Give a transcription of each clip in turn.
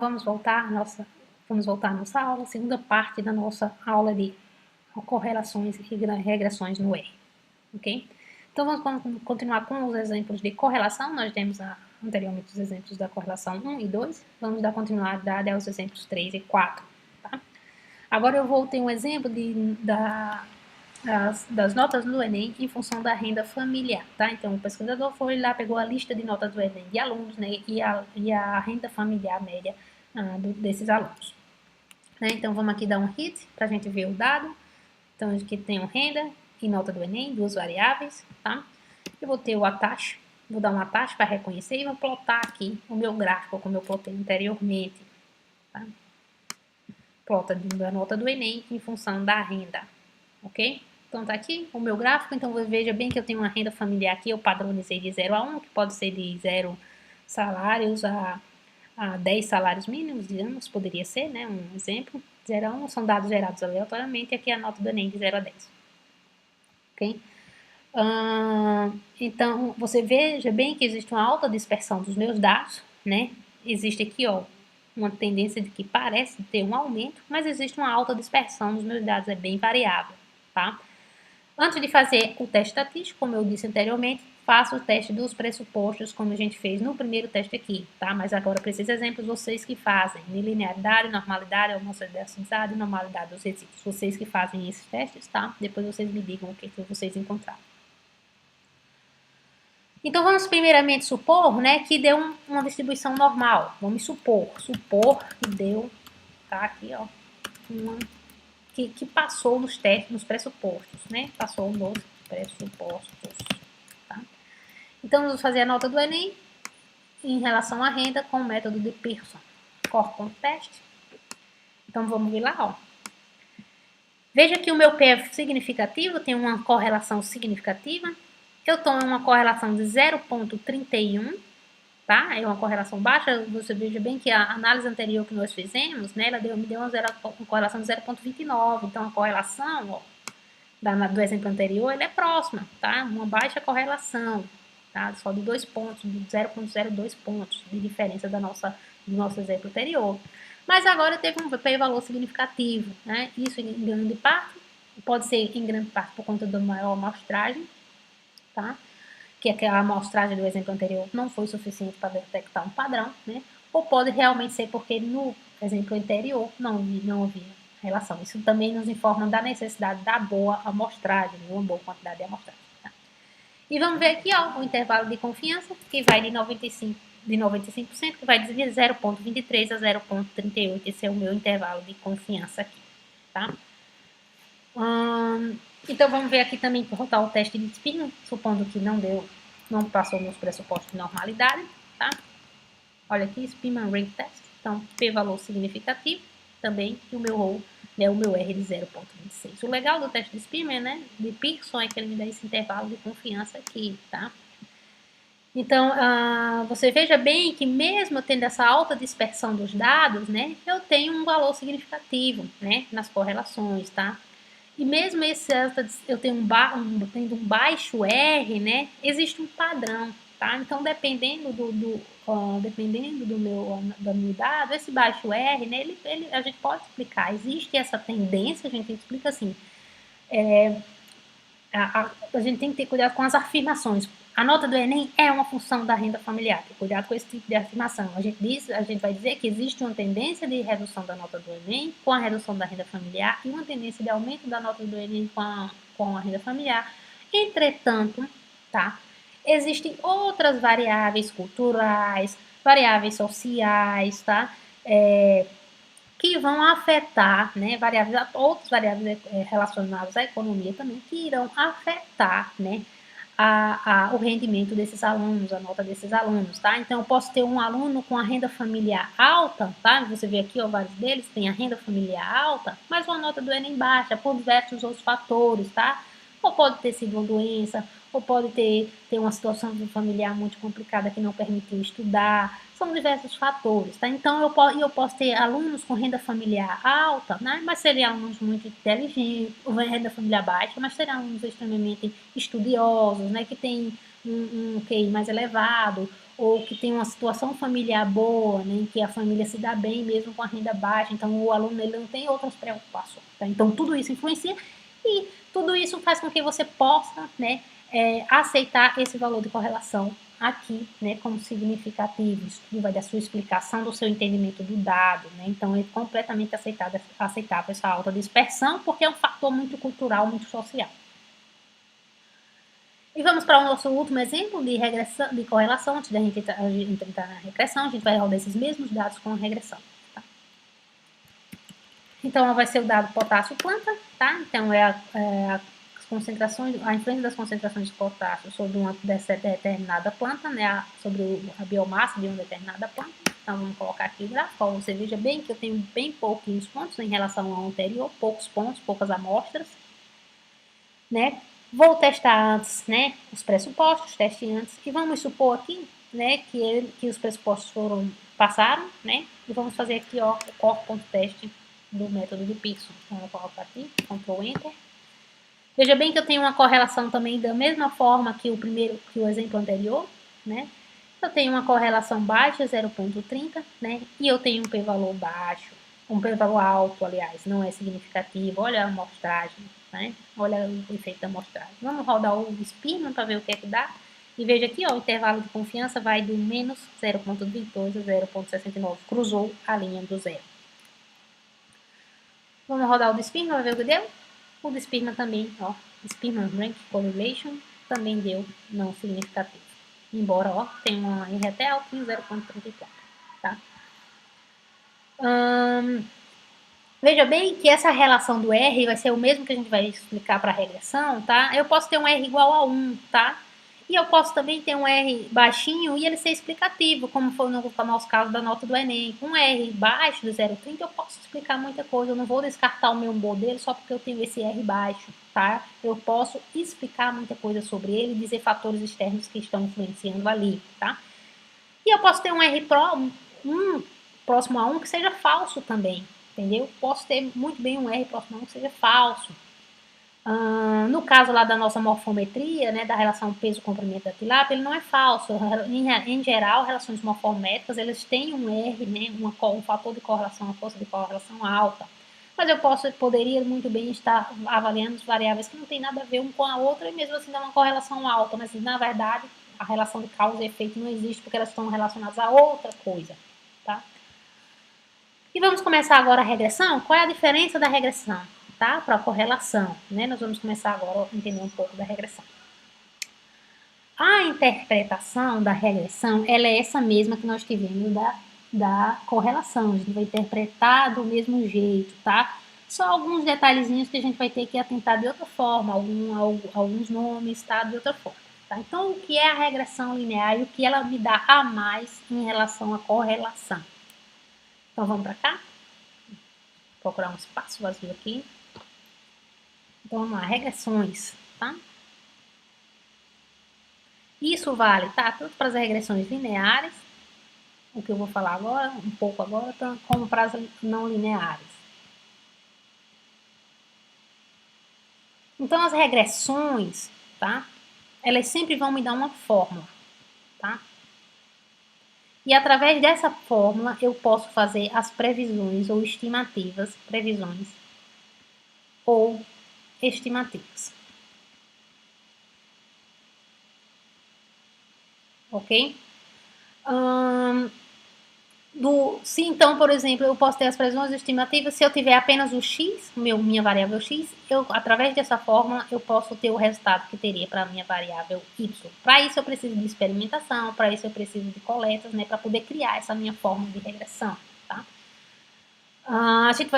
vamos voltar à nossa aula, segunda parte da nossa aula de correlações e regressões no R, ok? Então, vamos continuar com os exemplos de correlação. Nós demos anteriormente os exemplos da correlação 1 e 2. Vamos dar continuidade aos exemplos 3 e 4, tá? Agora eu vou ter um exemplo das notas do Enem em função da renda familiar, tá? Então, o pesquisador foi lá, pegou a lista de notas do Enem de alunos, né, e a renda familiar média desses alunos. Né? Então, vamos aqui dar um hit para a gente ver o dado. Então, aqui tem renda e nota do Enem, duas variáveis, tá? Eu vou ter o atache, vou dar um atache para reconhecer e vou plotar aqui o meu gráfico, como eu plotei anteriormente, tá? Plota da nota do Enem em função da renda, ok? Então, tá aqui o meu gráfico. Então, veja bem que eu tenho uma renda familiar aqui, eu padronizei de 0 a 1, que pode ser de 0 salários a 10 salários mínimos, digamos, poderia ser, né, um exemplo. 0 a 1 são dados gerados aleatoriamente, e aqui a nota do Enem de 0 a 10. Ok? Então, você veja bem que existe uma alta dispersão dos meus dados, né? Existe aqui, ó, uma tendência de que parece ter um aumento, mas existe uma alta dispersão dos meus dados, é bem variável, tá? Antes de fazer o teste estatístico, como eu disse anteriormente, faça o teste dos pressupostos, como a gente fez no primeiro teste aqui, tá? Mas agora preciso de exemplos, vocês que fazem, linearidade, normalidade, homocedacidade, normalidade dos resíduos. Vocês que fazem esses testes, tá? Depois vocês me digam o que vocês encontraram. Então, vamos primeiramente supor, né, que deu uma distribuição normal. Vamos supor que deu, tá? Aqui, ó, que passou nos testes, nos pressupostos, né? Passou nos pressupostos, tá? Então, vamos fazer a nota do Enem em relação à renda com o método de Pearson. Corre.teste. Então, vamos ver lá, ó. Veja que o meu P é significativo, tem uma correlação significativa. Eu tomo uma correlação de 0,31, tá? É uma correlação baixa. Você veja bem que a análise anterior que nós fizemos, né, ela me deu uma correlação de 0,29. Então, a correlação, ó, do exemplo anterior, ela é próxima, tá? Uma baixa correlação, tá? Só de 2 pontos, de 0,02 pontos de diferença do nosso exemplo anterior. Mas agora teve um p-valor significativo, né? Isso em grande parte, pode ser em grande parte por conta da maior amostragem, tá? Que aquela amostragem do exemplo anterior não foi suficiente para detectar um padrão, né? Ou pode realmente ser porque no exemplo anterior não havia relação. Isso também nos informa da necessidade da boa amostragem, uma boa quantidade de amostragem. Tá? E vamos ver aqui, ó, o intervalo de confiança, que vai de 95%, que vai de 0,23 a 0,38. Esse é o meu intervalo de confiança aqui, tá? Então, vamos ver aqui também por rotar o teste de Spearman, supondo que não passou nos pressupostos de normalidade, tá? Olha aqui, Spearman Rank Test. Então, p-valor significativo também, e o meu rho, né, o meu R de 0,26. O legal do teste de Spearman, né, de Pearson, é que ele me dá esse intervalo de confiança aqui, tá? Então, você veja bem que mesmo tendo essa alta dispersão dos dados, né, eu tenho um valor significativo, né, nas correlações, tá? E mesmo eu tendo um baixo R, né, existe um padrão, tá? Então, dependendo da meu dado, esse baixo R, né, a gente pode explicar. Existe essa tendência, a gente explica assim, a gente tem que ter cuidado com as afirmações. A nota do Enem é uma função da renda familiar. Tem cuidado com esse tipo de afirmação. A gente vai dizer que existe uma tendência de redução da nota do Enem com a redução da renda familiar e uma tendência de aumento da nota do Enem com a renda familiar. Entretanto, tá? Existem outras variáveis culturais, variáveis sociais, tá? Que vão afetar, né, outras variáveis relacionadas à economia também, que irão afetar, né, o rendimento desses alunos, a nota desses alunos, tá? Então, eu posso ter um aluno com a renda familiar alta, tá? Você vê aqui, ó, vários deles têm a renda familiar alta, mas uma nota do Enem baixa por diversos outros fatores, tá? Ou pode ter sido uma doença, ou pode ter uma situação familiar muito complicada que não permitiu estudar. São diversos fatores, tá? Então, eu posso ter alunos com renda familiar alta, né? Mas seriam alunos muito inteligentes, ou renda familiar baixa, mas seriam alunos extremamente estudiosos, né? Que têm um QI mais elevado, ou que tem uma situação familiar boa, né, em que a família se dá bem mesmo com a renda baixa, então o aluno ele não tem outras preocupações. Tá? Então tudo isso influencia e tudo isso faz com que você possa, né, aceitar esse valor de correlação aqui, né, como significativo. Isso tudo vai da sua explicação, do seu entendimento do dado, né? Então é completamente aceitável essa alta dispersão, porque é um fator muito cultural, muito social. E vamos para o nosso último exemplo de regressão, de correlação. Antes da gente entrar na regressão, a gente vai rodar esses mesmos dados com a regressão. Tá? Então, vai ser o dado potássio-planta, tá? Então, as concentrações, a influência das concentrações de potássio sobre uma determinada planta, né? Sobre a biomassa de uma determinada planta. Então, vamos colocar aqui o gráfico. Você veja bem que eu tenho bem pouquinhos pontos em relação ao anterior, poucos pontos, poucas amostras, né? Vou testar antes, né, os pressupostos, teste antes, e vamos supor aqui, né, que os pressupostos passaram, né, e vamos fazer aqui, ó, o core.teste do método de Pearson. Então, eu vou colocar aqui, Ctrl Enter. Veja bem que eu tenho uma correlação também da mesma forma que o exemplo anterior, né, eu tenho uma correlação baixa, 0,30, né, e eu tenho um p-valor baixo, um p-valor alto, aliás, não é significativo. Olha a amostragem, né? Olha o efeito da amostragem. Vamos rodar o Spearman para ver o que é que dá. E veja aqui, ó, o intervalo de confiança vai do menos 0,22 a 0,69. Cruzou a linha do zero. Vamos rodar o Spearman para ver o que deu. O Spearman também, ó, Spearman Rank Correlation também deu não significativo. Embora, ó, tenha uma R até altinho, 0,34, tá? Veja bem que essa relação do R vai ser o mesmo que a gente vai explicar para a regressão, tá? Eu posso ter um R igual a 1, tá? E eu posso também ter um R baixinho e ele ser explicativo, como foi no nosso caso da nota do Enem. Com um R baixo, do 0,30, eu posso explicar muita coisa. Eu não vou descartar o meu modelo só porque eu tenho esse R baixo, tá? Eu posso explicar muita coisa sobre ele, dizer fatores externos que estão influenciando ali, tá? E eu posso ter um R próximo a 1 que seja falso também, entendeu? Posso ter muito bem um R próximo a 1 que seja falso. No caso lá da nossa morfometria, né, da relação peso-comprimento da tilápia, ele não é falso. Em geral, relações morfométricas, eles têm um R, né, um fator de correlação, uma força de correlação alta. Mas eu poderia muito bem estar avaliando variáveis que não tem nada a ver uma com a outra e mesmo assim dar uma correlação alta. Mas, na verdade, a relação de causa e efeito não existe porque elas estão relacionadas a outra coisa, tá? E vamos começar agora a regressão. Qual é a diferença da regressão, tá? Para a correlação, né? Nós vamos começar agora a entender um pouco da regressão. A interpretação da regressão, ela é essa mesma que nós tivemos da correlação. A gente vai interpretar do mesmo jeito, tá? Só alguns detalhezinhos que a gente vai ter que atentar de outra forma, alguns nomes, tá? De outra forma. Tá? Então, o que é a regressão linear e o que ela me dá a mais em relação à correlação? Então, vamos para cá? Vou procurar um espaço vazio aqui. Então, vamos lá, regressões, tá? Isso vale, tá? Tanto para as regressões lineares, o que eu vou falar agora, um pouco agora, como para as não lineares. Então, as regressões, tá? Elas sempre vão me dar uma fórmula, tá? E através dessa fórmula eu posso fazer as previsões ou estimativas, previsões ou estimativas. Ok? Se então, por exemplo, eu posso ter as previsões estimativas, se eu tiver apenas o x, minha variável x, através dessa fórmula eu posso ter o resultado que teria para a minha variável y. Para isso eu preciso de experimentação, para isso eu preciso de coletas, né, para poder criar essa minha fórmula de regressão, tá? A gente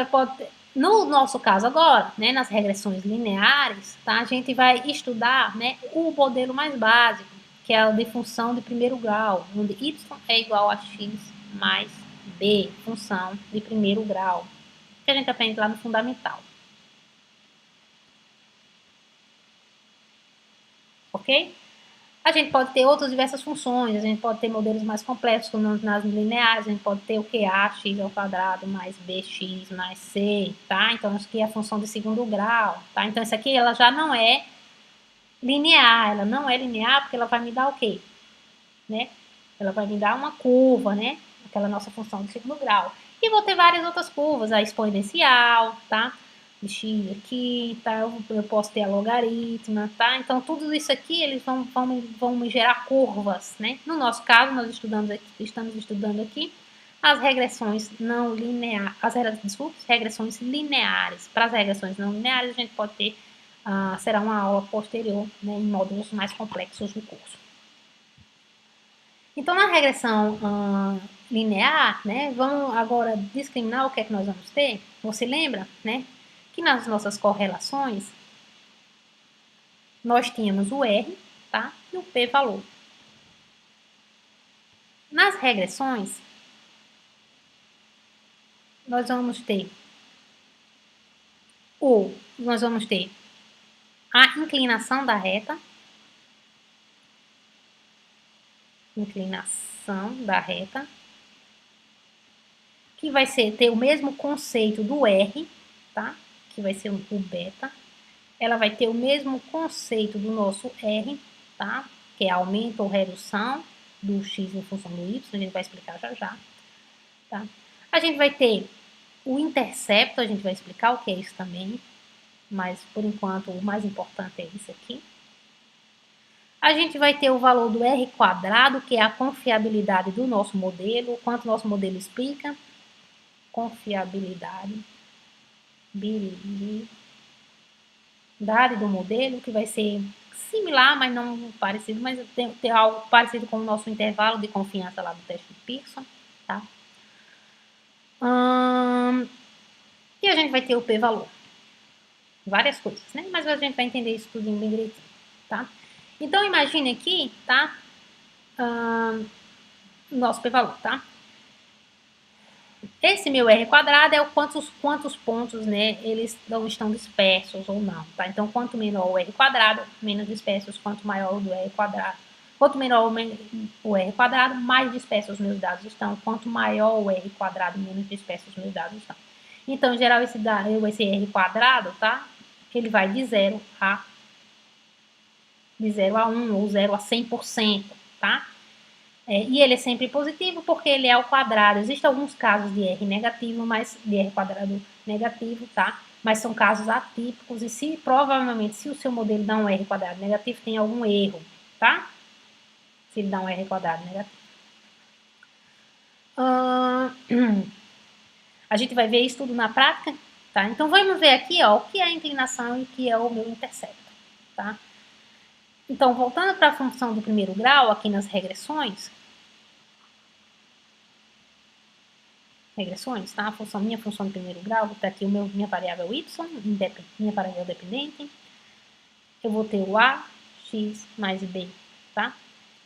no nosso caso agora, né, nas regressões lineares, tá, a gente vai estudar, né, o modelo mais básico, que é o de função de primeiro grau, onde y é igual a x mais b, função de primeiro grau, que a gente aprende lá no fundamental. Ok? A gente pode ter outras diversas funções, a gente pode ter modelos mais complexos, como nas lineares, a gente pode ter o que? Ax ao quadrado mais bx mais c, tá? Então, isso aqui é a função de segundo grau, tá? Então, isso aqui, ela já não é linear, ela não é linear porque ela vai me dar o quê? Né? ela vai me dar uma curva, né? Aquela nossa função de segundo grau. E vou ter várias outras curvas, a exponencial, tá? De x aqui, tá? Eu posso ter a logaritma, tá? Então, tudo isso aqui, eles vão me gerar curvas, né? No nosso caso, nós estamos estudando aqui as regressões não lineares, regressões lineares. Para as regressões não lineares, a gente pode ter, será uma aula posterior, né, em módulos mais complexos do curso. Então, na regressão linear, né, vamos agora discriminar o que é que nós vamos ter. Você lembra, né, que nas nossas correlações, nós tínhamos o R, tá, e o p-valor. Nas regressões, nós vamos ter a inclinação da reta, que vai ter o mesmo conceito do R, tá? Que vai ser o beta. Ela vai ter o mesmo conceito do nosso R, tá? Que é aumento ou redução do x em função do y, a gente vai explicar já já, tá? A gente vai ter o intercepto, a gente vai explicar o que é isso também, mas por enquanto o mais importante é isso aqui. A gente vai ter o valor do R quadrado, que é a confiabilidade do nosso modelo, o quanto o nosso modelo explica. Confiabilidade do modelo, que vai ser similar, mas não parecido, mas tem algo parecido com o nosso intervalo de confiança lá do teste de Pearson, tá? E a gente vai ter o p-valor. Várias coisas, né? Mas a gente vai entender isso tudo bem direitinho, tá? Então, imagine aqui, tá? Nosso p-valor, tá? Esse meu R quadrado é o quantos pontos, né, eles estão dispersos ou não, tá? Então, quanto menor o R quadrado, menos dispersos, quanto maior o do R quadrado. Quanto menor o R quadrado, mais dispersos os meus dados estão. Quanto maior o R quadrado, menos dispersos os meus dados estão. Então, em geral, esse R quadrado, tá? Ele vai de 0 a 1 ou 0 a 100%, tá? E ele é sempre positivo porque ele é ao quadrado. Existem alguns casos de R negativo, mas de R quadrado negativo, tá? Mas são casos atípicos e provavelmente se o seu modelo dá um R quadrado negativo, tem algum erro, tá? Se ele dá um R quadrado negativo. A gente vai ver isso tudo na prática, tá? Então vamos ver aqui, ó, o que é a inclinação e o que é o meu intercepto, tá? Então, voltando para a função do primeiro grau, aqui nas regressões, tá? Minha função de primeiro grau, vou ter aqui minha variável y, minha variável dependente. Eu vou ter o a, x mais b, tá?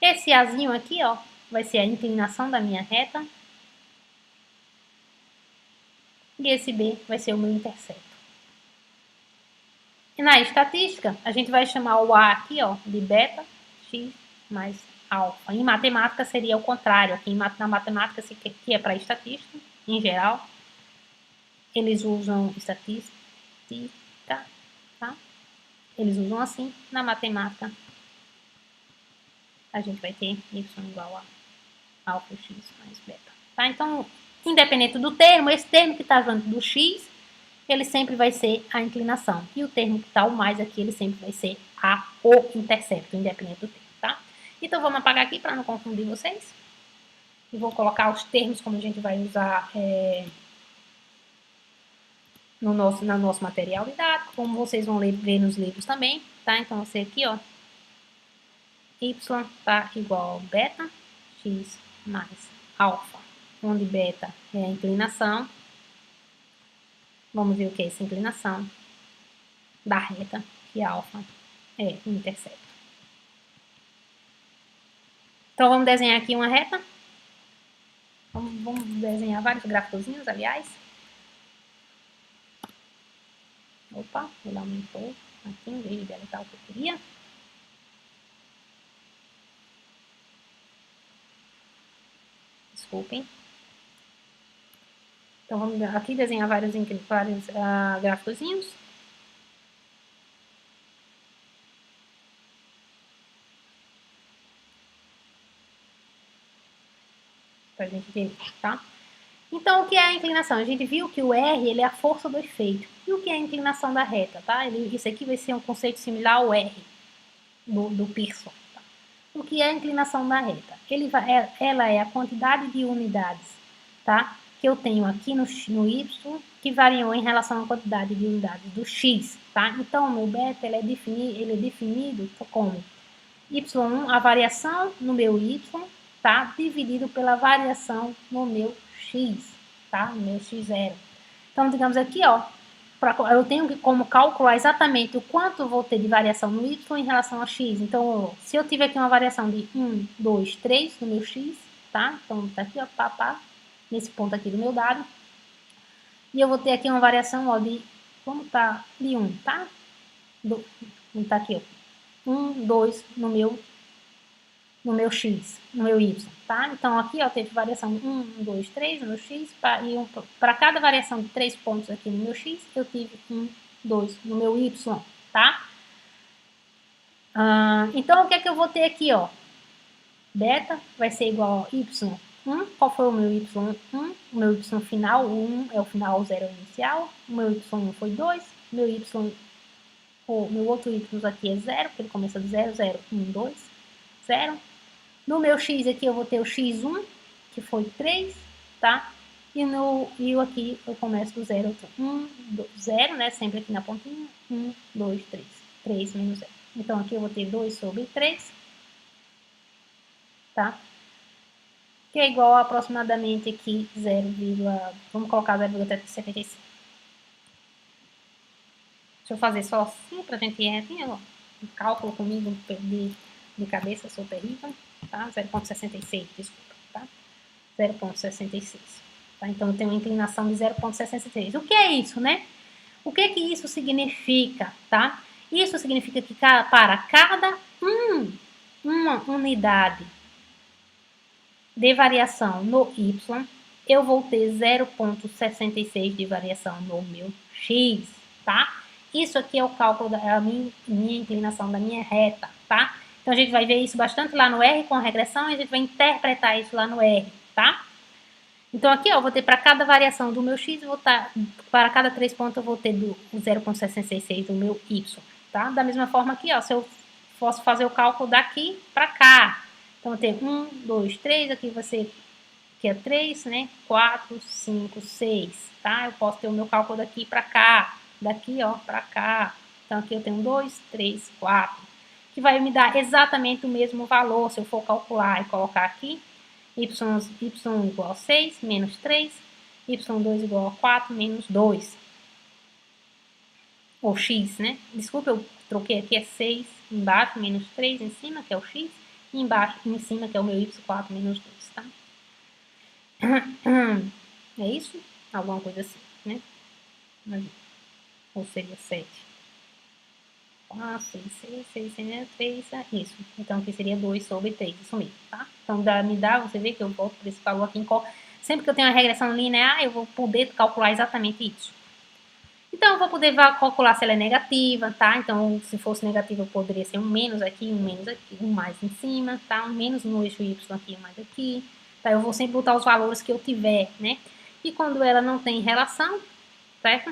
Esse azinho aqui, ó, vai ser a inclinação da minha reta. E esse b vai ser o meu intercepto. E na estatística, a gente vai chamar o a aqui, ó, de beta, x mais alfa. Em matemática seria o contrário. Aqui na matemática, que é para estatística, em geral, eles usam estatística, tá? Eles usam assim. Na matemática, a gente vai ter y igual a alfa x mais beta, tá? Então, independente do termo, esse termo que está junto do x, ele sempre vai ser a inclinação. E o termo que está o mais aqui, ele sempre vai ser o intercepto, independente do termo, tá? Então, vamos apagar aqui para não confundir vocês. E vou colocar os termos como a gente vai usar no nosso material didático, como vocês vão ver nos livros também, tá? Então, você aqui, ó, y tá igual a beta x mais alfa, onde beta é a inclinação. Vamos ver o que é essa inclinação da reta, e alfa é o intercepto. Então, vamos desenhar aqui uma reta. Vamos desenhar vários gráficozinhos, aliás. Opa, ele aumentou aqui em vez de deletar o que eu queria. Desculpem. Então, vamos aqui desenhar vários gráficozinhos. pra gente ver, tá? Então, o que é a inclinação? A gente viu que o R, ele é a força do efeito. E o que é a inclinação da reta, tá? Isso aqui vai ser um conceito similar ao R, do Pearson. Tá? O que é a inclinação da reta? Ela é a quantidade de unidades, tá? Que eu tenho aqui no Y, que variam em relação à quantidade de unidades do X, tá? Então, o meu beta, ele é definido como Y1, a variação no meu Y, tá? Dividido pela variação no meu X, tá? No meu X0. Então, digamos aqui, ó, eu tenho como calcular exatamente o quanto eu vou ter de variação no Y em relação ao X. Então, se eu tiver aqui uma variação de 1, 2, 3 no meu X, tá? Então, tá aqui, ó, nesse ponto aqui do meu dado. E eu vou ter aqui uma variação, ó, vamos tá, de 1, tá? Vamos tá aqui, ó. 1, 2 no meu X, no meu Y, tá? Então, aqui, ó, teve variação de 1, 2, 3 no meu X, e para cada variação de 3 pontos aqui no meu X, eu tive 1, 2 no meu Y, tá? Então, o que é que eu vou ter aqui, ó? Beta vai ser igual a Y1. Qual foi o meu Y1? O meu Y final, o 1 é o final, o 0 é o inicial. O meu Y1 foi 2. Meu outro Y aqui é 0, porque ele começa de 0, 0, 1, 2, 0. No meu X aqui eu vou ter o X1, que foi 3, tá? E aqui eu começo do 0, 1, 0, né? Sempre aqui na pontinha. 1, 2, 3. 3 menos 0. Então aqui eu vou ter 2 sobre 3, tá? Que é igual a aproximadamente aqui 0, vamos colocar 0,75. Deixa eu fazer só assim pra gente ir assim, ó. Um cálculo comigo de cabeça, sou terrível, tá? 0,66, desculpa, tá? 0,66. Tá? Então, eu tenho uma inclinação de 0,66. O que é isso, né? O que isso significa, tá? Isso significa que para cada uma unidade de variação no Y, eu vou ter 0,66 de variação no meu X, tá? Isso aqui é o cálculo da minha inclinação da minha reta, tá? Então, a gente vai ver isso bastante lá no R com a regressão e a gente vai interpretar isso lá no R, tá? Então, aqui, ó, eu vou ter para cada variação do meu X, para cada 3 pontos, eu vou ter do 0,66 do meu Y, tá? Da mesma forma aqui, ó, se eu posso fazer o cálculo daqui para cá. Então, eu tenho 1, 2, 3, aqui vai ser, que é 3, né? 4, 5, 6, tá? Eu posso ter o meu cálculo daqui para cá, daqui, ó, para cá. Então, aqui eu tenho 2, 3, 4, que vai me dar exatamente o mesmo valor, se eu for calcular e colocar aqui. Y1 igual a 6, menos 3, Y2 igual a 4, menos 2. Ou X, né? Desculpa, eu troquei aqui, é 6 embaixo, menos 3 em cima, que é o X, e embaixo, em cima, que é o meu Y4, menos 2, tá? É isso? Alguma coisa assim, né? Ou seria 7. 4, 6, 6, 6, 3, isso. Então, aqui seria 2 sobre 3, isso mesmo, tá? Então, você vê que eu volto para esse valor aqui. Sempre que eu tenho uma regressão linear, eu vou poder calcular exatamente isso. Então, eu vou poder calcular se ela é negativa, tá? Então, se fosse negativa, poderia ser um menos aqui, um mais em cima, tá? Um menos no eixo Y aqui, um mais aqui. Tá? Eu vou sempre botar os valores que eu tiver, né? E quando ela não tem relação, certo?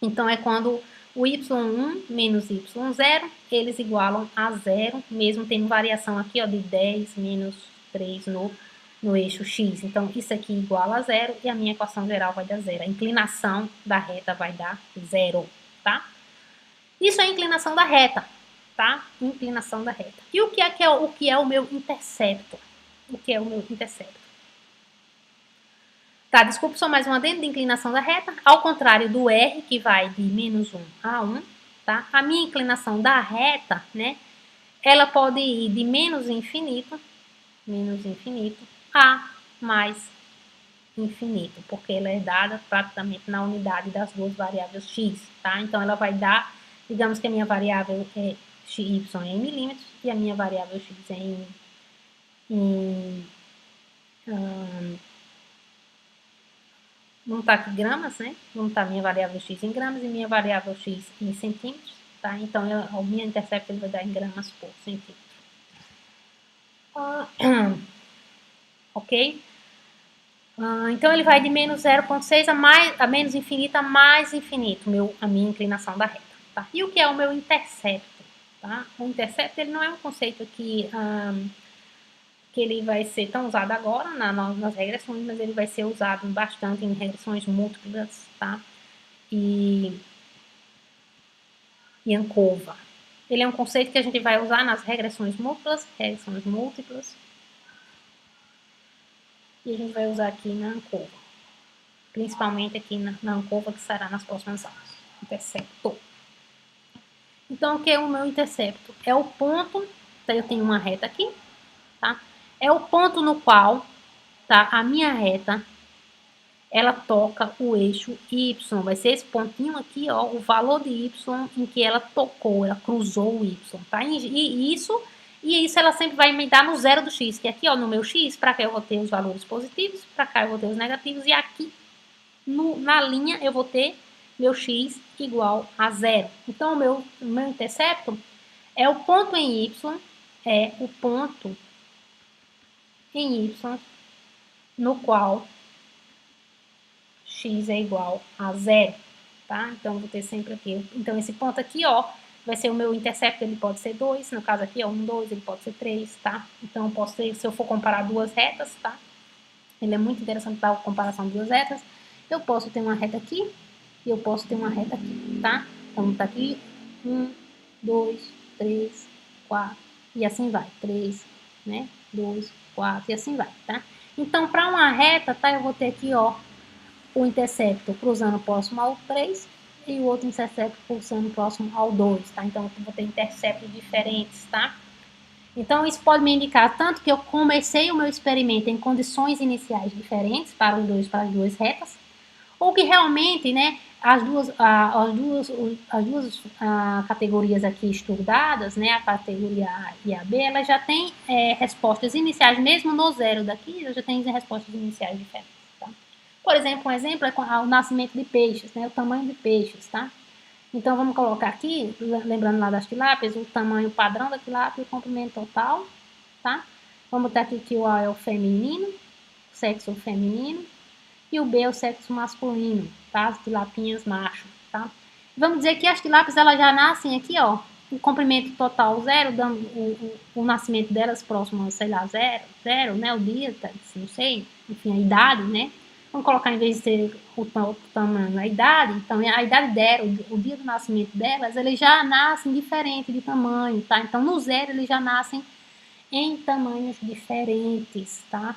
Então, é quando o y1 menos y0, eles igualam a 0, mesmo tendo variação aqui, ó, de 10 menos 3 no eixo x. Então, isso aqui iguala a 0 e a minha equação geral vai dar 0. A inclinação da reta vai dar 0, tá? Isso é a inclinação da reta, tá? Inclinação da reta. E o que é o meu intercepto? O que é o meu intercepto? Tá, desculpa, só mais uma dentro de inclinação da reta. Ao contrário do R, que vai de menos 1 a 1, tá? A minha inclinação da reta, né? Ela pode ir de menos infinito a mais infinito, porque ela é dada praticamente na unidade das duas variáveis x, tá? Então, ela vai dar, digamos que a minha variável y é em milímetros e a minha variável x é não está aqui gramas, né? Não está minha variável x em gramas e minha variável x em centímetros, tá? Então, o minha intercepto ele vai dar em gramas por centímetro. Ok? Então, ele vai de menos 0,6 a menos infinito a mais infinito, a minha inclinação da reta. Tá? E o que é o meu intercepto? Tá? O intercepto ele não é um conceito que ele vai ser tão usado agora nas regressões, mas ele vai ser usado bastante em regressões múltiplas, tá? E ANCOVA. Ele é um conceito que a gente vai usar nas regressões múltiplas, e a gente vai usar aqui na ANCOVA, principalmente aqui na ANCOVA, que será nas próximas aulas. Intercepto. Então, o que é o meu intercepto? É o ponto, então eu tenho uma reta aqui, tá? É o ponto no qual, tá, a minha reta, ela toca o eixo Y. Vai ser esse pontinho aqui, ó, o valor de Y em que ela tocou, ela cruzou o Y, tá? E isso ela sempre vai me dar no zero do X, que aqui, ó, no meu X, para cá eu vou ter os valores positivos, para cá eu vou ter os negativos, e aqui na linha eu vou ter meu X igual a zero. Então, o meu intercepto é o ponto em Y, no qual x é igual a zero, tá? Então, vou ter sempre aqui. Então, esse ponto aqui, ó, vai ser o meu intercepto, ele pode ser 2, no caso aqui, ó, 1, 2, ele pode ser 3, tá? Então, posso ter, se eu for comparar duas retas, tá? Ele é muito interessante para a comparação de duas retas. Eu posso ter uma reta aqui e eu posso ter uma reta aqui, tá? Então, tá aqui, 1, 2, 3, 4, e assim vai, 3, né? 2, 4, e assim vai, tá? Então, para uma reta, tá? Eu vou ter aqui, ó, o intercepto cruzando próximo ao 3 e o outro intercepto cruzando próximo ao 2, tá? Então, eu vou ter interceptos diferentes, tá? Então, isso pode me indicar tanto que eu comecei o meu experimento em condições iniciais diferentes para as duas retas, ou que realmente, né, as duas categorias aqui estudadas, né, a categoria A e a B, elas já têm respostas iniciais, mesmo no zero daqui, eu já tenho respostas iniciais diferentes. Por exemplo, um exemplo é o nascimento de peixes, né? O tamanho de peixes, tá? Então, vamos colocar aqui, lembrando lá das tilápias, o tamanho padrão da tilápia e o comprimento total, tá? Vamos botar aqui que o A é o feminino, sexo feminino, e o B é o sexo masculino, tá? As tilapinhas macho, tá? Vamos dizer que as tilápias, elas já nascem aqui, ó, o comprimento total zero, dando o nascimento delas próximo, sei lá, zero, né? O dia, não sei, enfim, a idade, né? Vamos colocar, em vez de ser o tamanho, a idade. Então, a idade dela, o dia do nascimento delas, eles já nascem diferente de tamanho, tá? Então, no zero, eles já nascem em tamanhos diferentes, tá?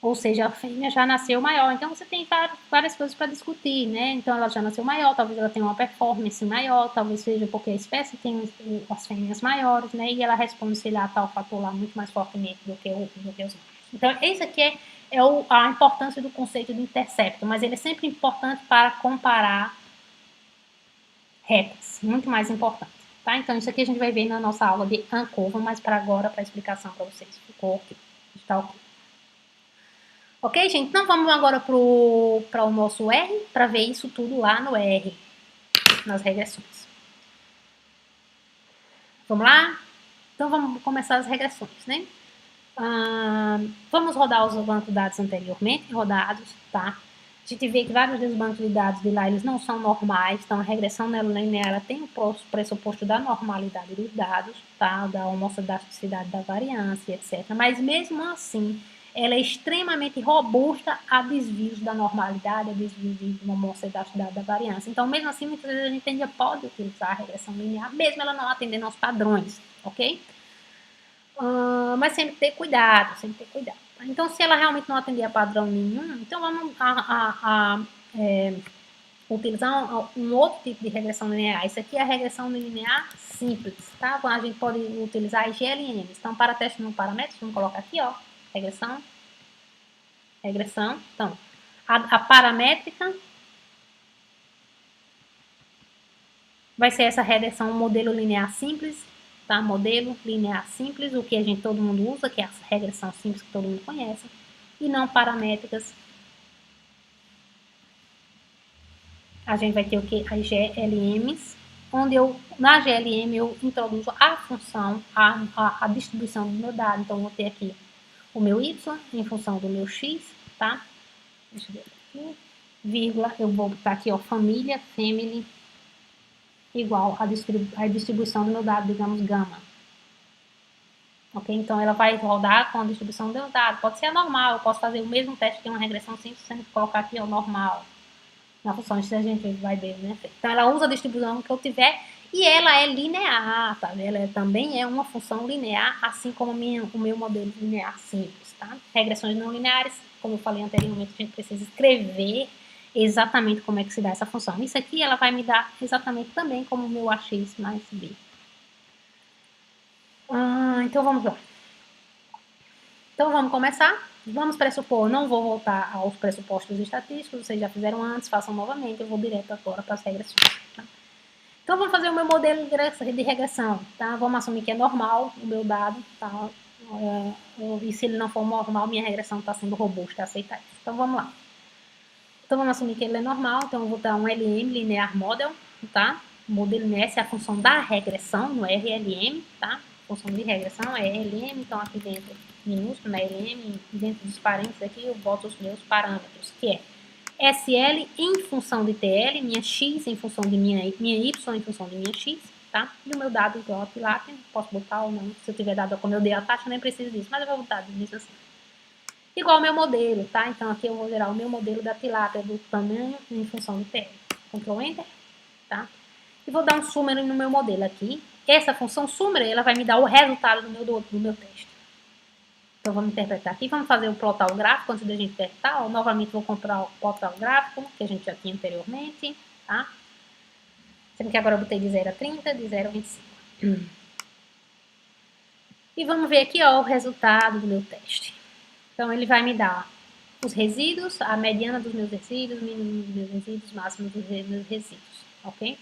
Ou seja, a fêmea já nasceu maior. Então, você tem várias coisas para discutir, né? Então, ela já nasceu maior, talvez ela tenha uma performance maior, talvez seja porque a espécie tem as fêmeas maiores, né? E ela responde, sei lá, tal fator lá muito mais fortemente do que os machos. Então, esse aqui é a importância do conceito de intercepto, mas ele é sempre importante para comparar retas, muito mais importante, tá? Então, isso aqui a gente vai ver na nossa aula de ANCOVA, mas para agora, para explicação para vocês, ficou ok, está ok. Ok, gente? Então, vamos agora para o nosso R, para ver isso tudo lá no R, nas regressões. Vamos lá? Então, vamos começar as regressões, né? Vamos rodar os bancos de dados anteriormente rodados, tá? A gente vê que vários dos bancos de dados de lá, eles não são normais, então a regressão linear ela tem o pressuposto da normalidade dos dados, tá? Da homocidasticidade da variância, etc. Mas mesmo assim, ela é extremamente robusta a desvios da normalidade, a desvios de homocidasticidade da variância. Então, mesmo assim, muitas vezes a gente ainda pode utilizar a regressão linear, mesmo ela não atendendo aos padrões, ok? Mas sempre ter cuidado, Tá? Então, se ela realmente não atender a padrão nenhum, então vamos utilizar um outro tipo de regressão linear. Isso aqui é a regressão linear simples, tá? A gente pode utilizar as GLMs. Então, para teste no parâmetro, vamos colocar aqui, ó, regressão. Então, a paramétrica vai ser essa regressão modelo linear simples, tá? Modelo linear simples, o que todo mundo usa, que é a regressão simples que todo mundo conhece, e não paramétricas. A gente vai ter o que? As GLMs, onde na GLM eu introduzo a função, a distribuição do meu dado. Então, eu vou ter aqui o meu Y em função do meu X, tá? Deixa eu ver aqui. Vírgula, eu vou botar aqui, ó, família, family, igual a distribuição do meu dado, digamos, gama. Ok? Então, ela vai rodar com a distribuição do meu dado. Pode ser anormal, eu posso fazer o mesmo teste de uma regressão simples, sendo que colocar aqui, ó, normal. Na função, isso a gente vai ver, né? Então, ela usa a distribuição que eu tiver e ela é linear, tá? Ela também é uma função linear, assim como o meu modelo linear simples, tá? Regressões não lineares, como eu falei anteriormente, a gente precisa escrever exatamente como é que se dá essa função. Isso aqui ela vai me dar exatamente também como o meu AX mais B. Então vamos lá. Então vamos começar. Vamos pressupor, não vou voltar aos pressupostos estatísticos, vocês já fizeram antes, façam novamente, eu vou direto agora para as regressões. Tá? Então vamos fazer o meu modelo de regressão, tá? Vamos assumir que é normal o meu dado, tá? E se ele não for normal, minha regressão está sendo robusta, aceitar isso. Então vamos lá. Então vamos assumir que ele é normal, então eu vou dar um LM, Linear Model, tá? O modelo S é a função da regressão, no RLM, tá? A função de regressão é LM, então aqui dentro, minúsculo, na LM, dentro dos parênteses aqui eu boto os meus parâmetros, que é SL em função de TL, minha X em função de minha Y em função de minha X, tá? E o meu dado igual a Tilápia, posso botar ou não, se eu tiver dado como eu dei a taxa, eu nem preciso disso, mas eu vou botar disso assim. Igual ao meu modelo, tá? Então aqui eu vou gerar o meu modelo da tilápia do tamanho em função do TL. Ctrl Enter, tá? E vou dar um summary no meu modelo aqui. Essa função summary, ela vai me dar o resultado do meu teste. Então vamos interpretar aqui, vamos fazer o plotar o gráfico antes da gente interpretar. Novamente vou plotar o gráfico, que a gente já tinha anteriormente, tá? Sendo que agora eu botei de 0 a 30, de 0 a 25. E vamos ver aqui, ó, o resultado do meu teste. Então, ele vai me dar os resíduos, a mediana dos meus resíduos, mínimo dos meus resíduos, máximo dos meus resíduos, ok?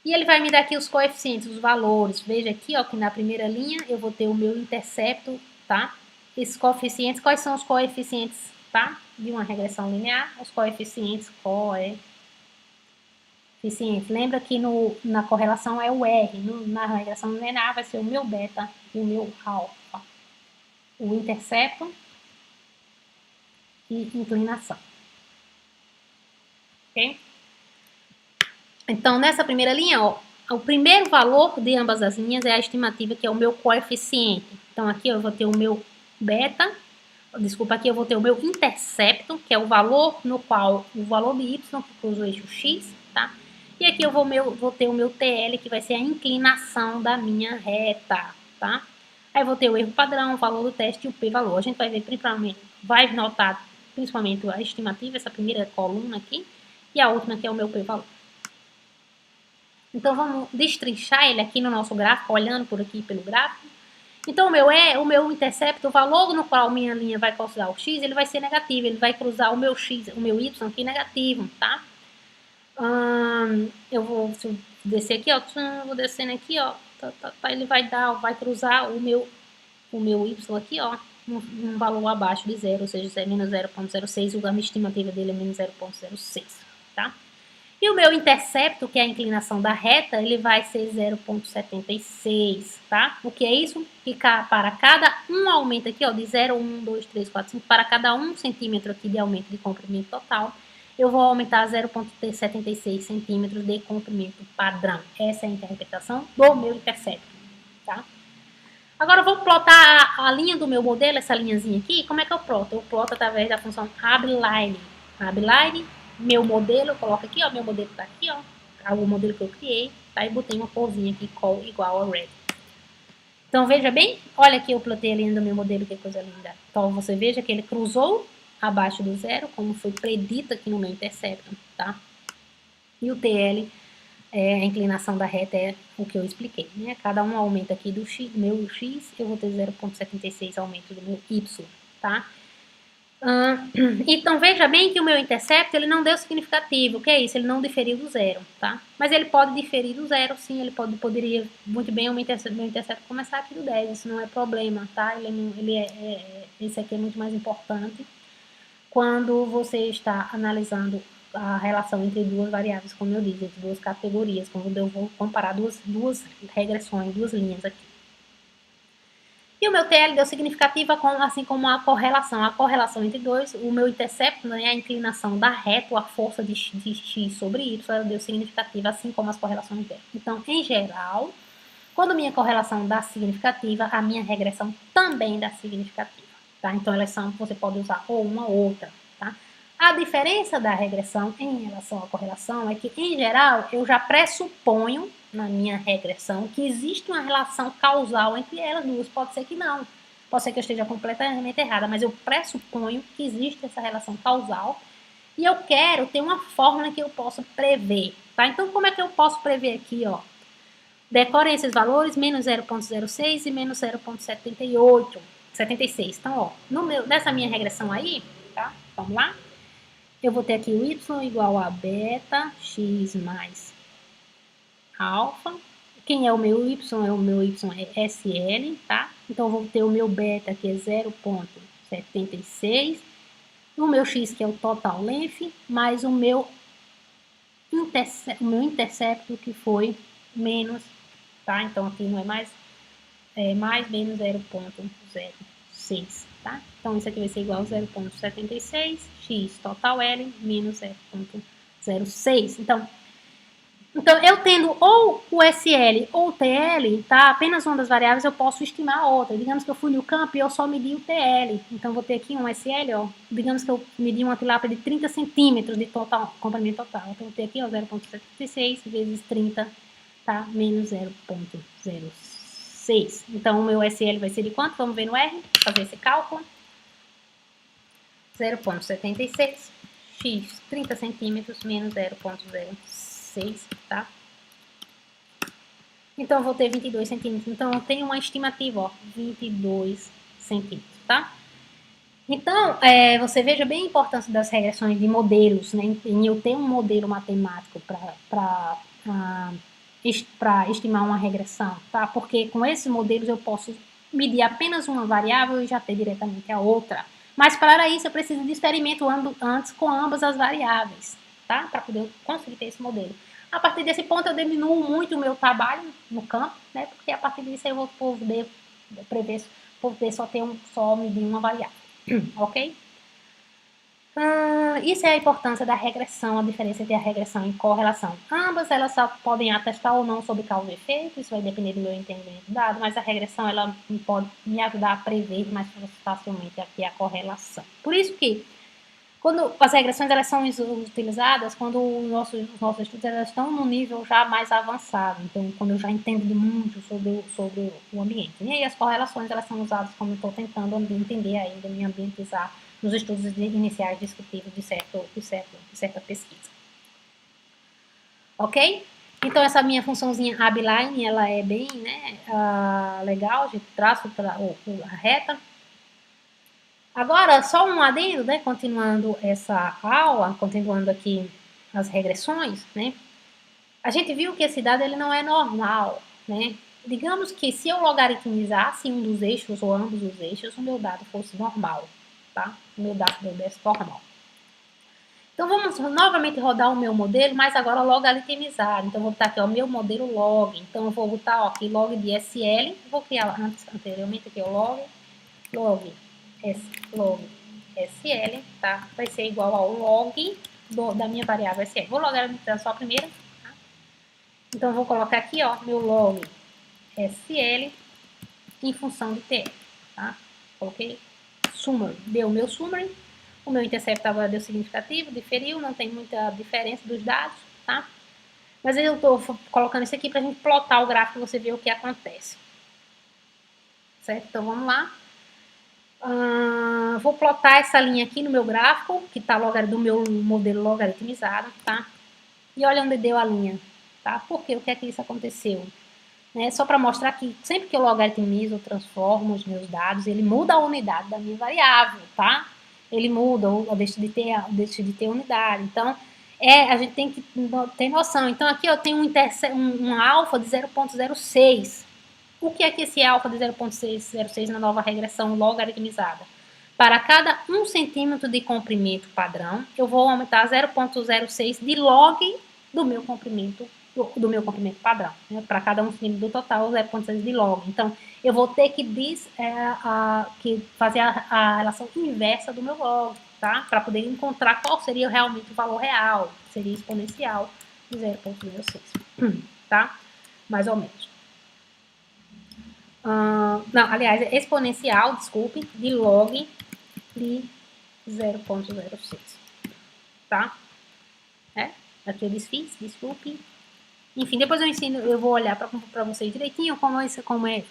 E ele vai me dar aqui os coeficientes, os valores. Veja aqui, ó, que na primeira linha eu vou ter o meu intercepto, tá? Esses coeficientes, quais são os coeficientes, tá? De uma regressão linear, os coeficientes Lembra que na correlação é o R, na regressão linear vai ser o meu beta e o meu alfa. O intercepto e inclinação. Ok? Então, nessa primeira linha, ó, o primeiro valor de ambas as linhas é a estimativa, que é o meu coeficiente. Então, aqui eu vou ter o meu beta, desculpa, aqui eu vou ter o meu intercepto, que é o valor no qual, o valor de y que cruza o eixo x, tá? E aqui eu vou ter o meu TL, que vai ser a inclinação da minha reta, tá? Aí eu vou ter o erro padrão, o valor do teste e o p-valor. A gente vai ver principalmente, vai notar principalmente a estimativa, essa primeira coluna aqui, e a última que é o meu p-valor. Então vamos destrinchar ele aqui no nosso gráfico, olhando por aqui pelo gráfico. Então o meu intercepto, o valor no qual minha linha vai cruzar o x, ele vai ser negativo, ele vai cruzar o meu x, o meu y aqui negativo, tá? Eu vou descer aqui, ó, vou descendo aqui, ó, ele vai cruzar o meu y aqui, ó, um valor abaixo de zero, ou seja, é menos 0,06, a minha estimativa dele é menos 0,06, tá? E o meu intercepto, que é a inclinação da reta, ele vai ser 0,76, tá? O que é isso? Que para cada um aumento aqui, ó, de 0, 1, 2, 3, 4, 5, para cada 1 centímetro aqui de aumento de comprimento total, eu vou aumentar 0,76 centímetros de comprimento padrão. Essa é a interpretação do meu intercepto, tá? Agora eu vou plotar a linha do meu modelo, essa linhazinha aqui. Como é que eu ploto? Eu ploto através da função abline. Abline, meu modelo, eu coloco aqui, ó, meu modelo tá aqui, ó, o modelo que eu criei, tá? E botei uma corzinha aqui, col igual a red. Então veja bem, olha aqui eu plotei a linha do meu modelo, que coisa linda. Então você veja que ele cruzou abaixo do zero, como foi predito aqui no meu intercepto, tá? E o TL, a inclinação da reta é o que eu expliquei, né? Cada um aumenta aqui do meu x, eu vou ter 0,76 aumento do meu y, tá? Então, veja bem que o meu intercepto, ele não deu significativo, o que é isso? Ele não diferiu do zero, tá? Mas ele pode diferir do zero, sim, ele poderia muito bem o meu intercepto começar aqui do 10, isso não é problema, tá? Esse aqui é muito mais importante quando você está analisando a relação entre duas variáveis, como eu disse, entre duas categorias, quando eu vou comparar duas regressões, duas linhas aqui. E o meu TL deu significativa, assim como a correlação entre dois, o meu intercepto, né, a inclinação da reta, a força de x sobre y, ela deu significativa, assim como as correlações dela. Então, em geral, quando minha correlação dá significativa, a minha regressão também dá significativa, tá? Então, elas são, você pode usar ou uma ou outra, tá? A diferença da regressão em relação à correlação é que, em geral, eu já pressuponho na minha regressão que existe uma relação causal entre elas duas. Pode ser que não. Pode ser que eu esteja completamente errada, mas eu pressuponho que existe essa relação causal e eu quero ter uma fórmula que eu possa prever, tá? Então, como é que eu posso prever aqui, ó? Decorem esses valores, menos 0,06 e menos 0,78, 76. Então, ó, nessa minha regressão aí, tá? Vamos lá? Eu vou ter aqui o y igual a beta x mais alfa. Quem é o meu y? O meu y é SL, tá? Então, eu vou ter o meu beta, que é 0,76. O meu x, que é o total length, mais o meu intercepto, que foi menos, tá? Então, aqui não é mais, mais menos 0,06, tá? Então, isso aqui vai ser igual a 0,76, x total L, menos 0,06. Então, eu tendo ou o SL ou o TL, tá? Apenas uma das variáveis, eu posso estimar a outra. Digamos que eu fui no campo e eu só medi o TL. Então, vou ter aqui um SL, ó. Digamos que eu medi uma tilápia de 30 centímetros de total, comprimento total. Então, eu vou ter aqui, ó, 0,76 vezes 30, tá? Menos 0,06. Então, o meu SL vai ser de quanto? Vamos ver no R, fazer esse cálculo. 0,76, x, 30 centímetros, menos 0,06, tá? Então, eu vou ter 22 centímetros. Então, eu tenho uma estimativa, ó, 22 centímetros, tá? Então, você veja bem a importância das regressões de modelos, né? Em eu ter um modelo matemático para estimar uma regressão, tá? Porque com esses modelos eu posso medir apenas uma variável e já ter diretamente a outra. Mas para isso eu preciso de experimento antes com ambas as variáveis, tá? Para poder conseguir ter esse modelo. A partir desse ponto eu diminuo muito o meu trabalho no campo, né? Porque a partir disso eu vou poder prever, poder só medir uma variável, ok? Isso é a importância da regressão, a diferença entre a regressão e correlação. Ambas elas só podem atestar ou não sobre causa e efeito, isso vai depender do meu entendimento do dado, mas a regressão ela pode me ajudar a prever mais facilmente aqui a correlação. Por isso que quando as regressões elas são utilizadas quando os nossos estudos elas estão num nível já mais avançado, então quando eu já entendo muito sobre o ambiente. E aí as correlações elas são usadas como eu estou tentando entender ainda, me ambientizar nos estudos iniciais descritivos de certa pesquisa. Ok? Então, essa minha funçãozinha abline, ela é bem, né, legal, a gente traça a reta. Agora, só um adendo, né, continuando essa aula, continuando aqui as regressões, né, a gente viu que esse dado ele não é normal, né. Digamos que se eu logaritmizasse um dos eixos ou ambos os eixos, o meu dado fosse normal, tá? O meu dado desse normal. Então, vamos novamente rodar o meu modelo, mas agora logaritmizado. Então, vou botar aqui o meu modelo log. Então, eu vou botar ó, aqui log de SL. Vou criar anteriormente aqui o log SL, tá? Vai ser igual ao log da minha variável SL. Vou logaritmizar só a primeira. Tá? Então, vou colocar aqui, ó, meu log SL em função de TR, tá? Coloquei summary, deu o meu summary. O meu intercept agora deu significativo, diferiu, não tem muita diferença dos dados, tá? Mas eu estou colocando isso aqui para a gente plotar o gráfico e você ver o que acontece. Certo? Então, vamos lá. Vou plotar essa linha aqui no meu gráfico, que está do meu modelo logaritmizado, tá? E olha onde deu a linha, tá? Por quê? O que é que isso aconteceu? Só para mostrar que sempre que eu logaritmizo, eu transformo os meus dados, ele muda a unidade da minha variável, tá? Ele muda, ou deixa de ter unidade. Então, a gente tem que ter noção. Então, aqui eu tenho um alfa de 0,06. O que é que esse alfa de 0,06 na nova regressão logaritmizada? Para cada 1 centímetro de comprimento padrão, eu vou aumentar 0,06 de log do meu comprimento do meu comprimento padrão, né? Para cada 1 centímetro do total, 0,6 de log. Então, eu vou ter que, fazer a relação inversa do meu log, tá? Para poder encontrar qual seria realmente o valor real, que seria exponencial de 0,06, tá? Mais ou menos. Não, aliás, é exponencial, desculpe, de log de 0,06, tá? Aqui eu desfiz, desculpe. Enfim, depois eu vou olhar para vocês direitinho como é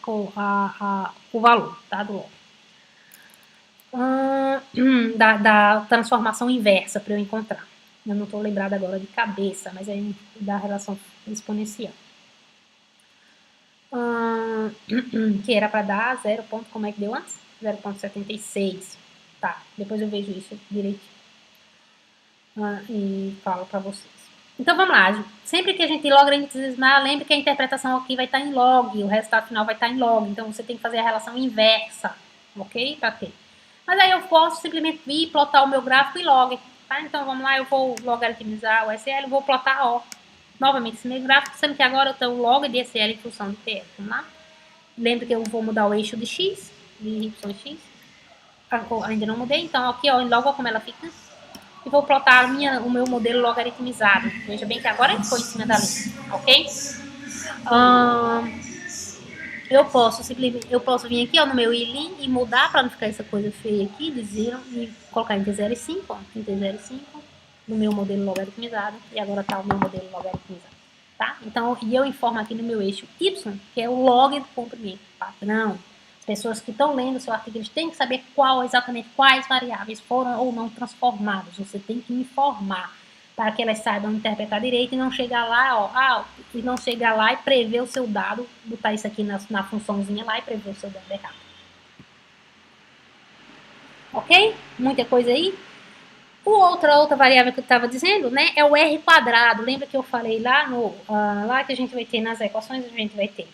o valor, tá, do log. Da transformação inversa para eu encontrar. Eu não estou lembrada agora de cabeça, mas é da relação exponencial. Que era para dar 0, como é que deu antes? 0,76. Tá, depois eu vejo isso direitinho. E falo para vocês. Então vamos lá. Sempre que a gente logaritmar, lembre que a interpretação aqui vai estar em log, o resultado final vai estar em log. Então você tem que fazer a relação inversa, ok? Para ter. Mas aí eu posso simplesmente vir plotar o meu gráfico em log, tá? Então vamos lá, eu vou logaritmizar o SL, vou plotar, ó, novamente esse meu gráfico, sendo que agora eu tenho log de SL em função de TL. Vamos lá? Lembra que eu vou mudar o eixo de X, de Y e X. Ainda não mudei, então aqui, ó, em log, como ela fica. E vou plotar o meu modelo logaritmizado. Veja bem que agora ele foi em cima da linha, ok? Eu posso vir aqui, ó, no meu ilim e mudar para não ficar essa coisa feia aqui, de 0, e colocar entre 0 e 5, ó, entre 0 e 5, no meu modelo logaritmizado, e agora tá o meu modelo logaritmizado, tá? Então, e eu informo aqui no meu eixo Y, que é o log do comprimento padrão. As pessoas que estão lendo o seu artigo, eles têm que saber exatamente quais variáveis foram ou não transformadas. Você tem que informar para que elas saibam interpretar direito e não chegar lá, ó, e não chegar lá e prever o seu dado, botar isso aqui na funçãozinha lá e prever o seu dado errado. Ok? Muita coisa aí. Outra variável que eu estava dizendo, né, é o R quadrado. Lembra que eu falei lá, lá que a gente vai ter nas equações, a gente vai ter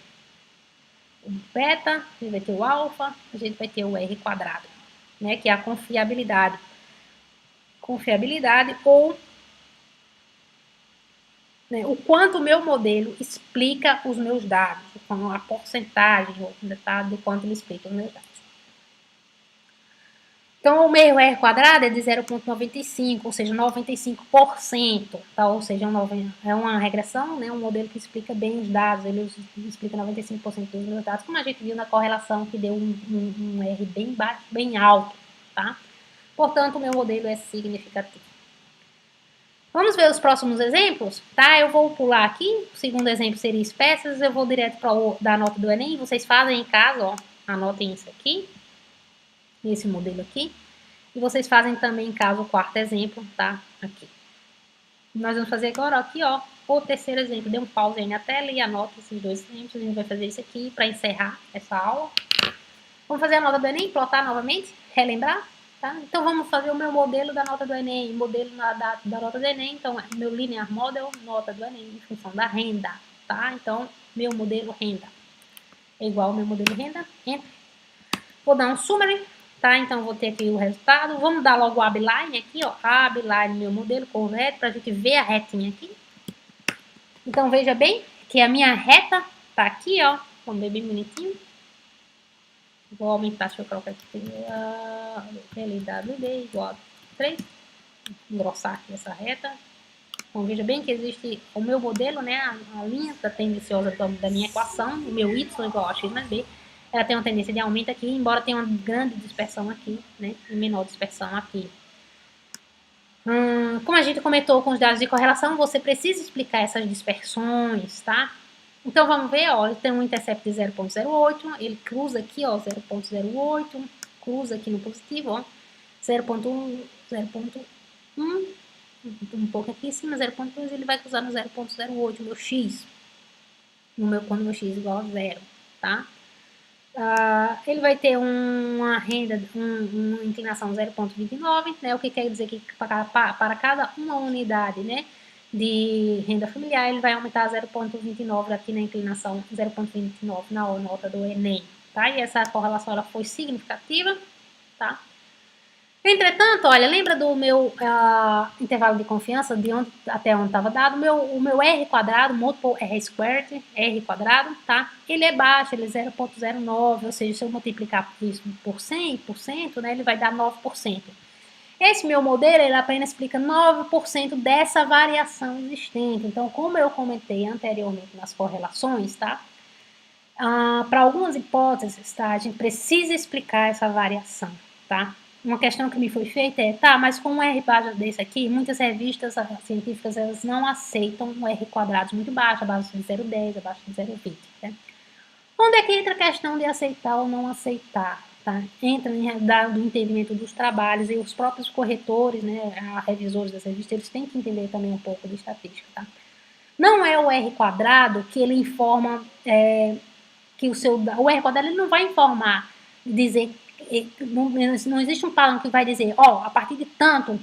o beta, a gente vai ter o alfa, a gente vai ter o R quadrado, né, que é a confiabilidade. Confiabilidade ou o quanto o meu modelo explica os meus dados, a porcentagem de quanto ele explica os meus dados. Então, o meu R quadrado é de 0,95, ou seja, 95%, tá? Ou seja, é uma regressão, né? Um modelo que explica bem os dados, ele explica 95% dos meus dados, como a gente viu na correlação que deu um R bem baixo, bem alto, tá? Portanto, o meu modelo é significativo. Vamos ver os próximos exemplos, tá? Eu vou pular aqui, o segundo exemplo seria espécies, eu vou direto para da nota do Enem, vocês fazem em casa, ó, anotem isso aqui, esse modelo aqui, e vocês fazem também em casa o quarto exemplo, tá? Aqui. Nós vamos fazer agora aqui, ó, o terceiro exemplo, dê um pause aí na tela e anota esses dois exemplos, a gente vai fazer isso aqui para encerrar essa aula. Vamos fazer a nota do Enem, plotar novamente, relembrar? Tá? Então, vamos fazer o meu modelo da nota do Enem, modelo da nota do Enem, então, meu linear model, nota do Enem, em função da renda, tá? Então, meu modelo renda é igual ao meu modelo renda, enter. Vou dar um summary, tá? Então, vou ter aqui o resultado, vamos dar logo o abline aqui, ó, abline, meu modelo correto, pra gente ver a retinha aqui. Então, veja bem que a minha reta tá aqui, ó, vamos ver bem bonitinho. Vou aumentar, deixa eu colocar aqui, LWD igual a 3, engrossar aqui essa reta. Então, veja bem que existe o meu modelo, né, a linha da tendenciosa da minha equação, o meu y igual a x mais b, ela tem uma tendência de aumento aqui, embora tenha uma grande dispersão aqui, né, e menor dispersão aqui. Como a gente comentou com os dados de correlação, você precisa explicar essas dispersões, tá? Então, vamos ver, ó, ele tem um intercept de 0,08, ele cruza aqui, ó, 0,08, cruza aqui no positivo, ó, 0,1, 0,1, um pouco aqui em cima, 0,2, ele vai cruzar no 0,08, meu x, quando meu x é igual a 0, tá? Ele vai ter uma renda, uma inclinação 0,29, né, o que quer dizer que para cada uma unidade, né, de renda familiar, ele vai aumentar 0,29 aqui na inclinação, 0,29 na nota do Enem, tá? E essa correlação ela foi significativa, tá? Entretanto, olha, lembra do meu intervalo de confiança, de onde até onde estava dado? O meu R quadrado, multiple R squared, R quadrado, tá? Ele é baixo, ele é 0,09, ou seja, se eu multiplicar isso por 100%, né, ele vai dar 9%. Esse meu modelo, ele apenas explica 9% dessa variação existente. Então, como eu comentei anteriormente nas correlações, tá? Para algumas hipóteses, tá? A gente precisa explicar essa variação, tá? Uma questão que me foi feita é, tá, mas com um R baixo desse aqui, muitas revistas científicas, elas não aceitam um R quadrado muito baixo, abaixo de 0,10, abaixo de 0,20, né? Onde é que entra a questão de aceitar ou não aceitar? Tá? Entra do entendimento dos trabalhos e os próprios corretores, né, revisores das revistas, eles têm que entender também um pouco de estatística. Tá? Não é o R quadrado que ele informa que o R quadrado ele não vai informar, dizer, não existe um padrão que vai dizer, a partir de tanto,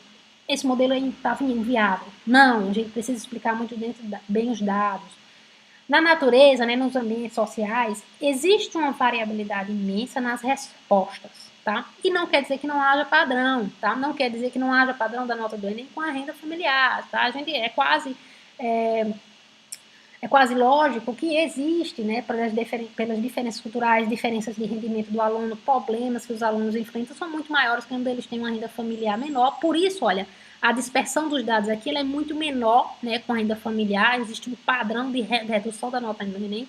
esse modelo aí está inviável. Não, a gente precisa explicar muito bem os dados. Na natureza, né, nos ambientes sociais, existe uma variabilidade imensa nas respostas, tá? E não quer dizer que não haja padrão, tá? Não quer dizer que não haja padrão da nota do Enem com a renda familiar, tá? A gente é quase lógico que existe, né, pelas diferenças culturais, diferenças de rendimento do aluno, problemas que os alunos enfrentam são muito maiores quando eles têm uma renda familiar menor. Por isso, olha, a dispersão dos dados aqui ela é muito menor, né, com a renda familiar, existe um padrão de redução da nota do Enem.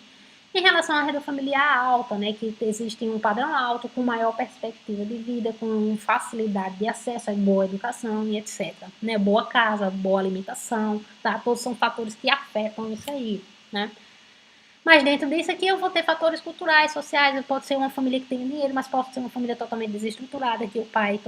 Em relação à renda familiar alta, né, que existe um padrão alto, com maior perspectiva de vida, com facilidade de acesso a boa educação e etc. Né, boa casa, boa alimentação, tá? Todos são fatores que afetam isso aí, né? Mas dentro disso aqui eu vou ter fatores culturais, sociais, pode ser uma família que tem dinheiro, mas pode ser uma família totalmente desestruturada, que o pai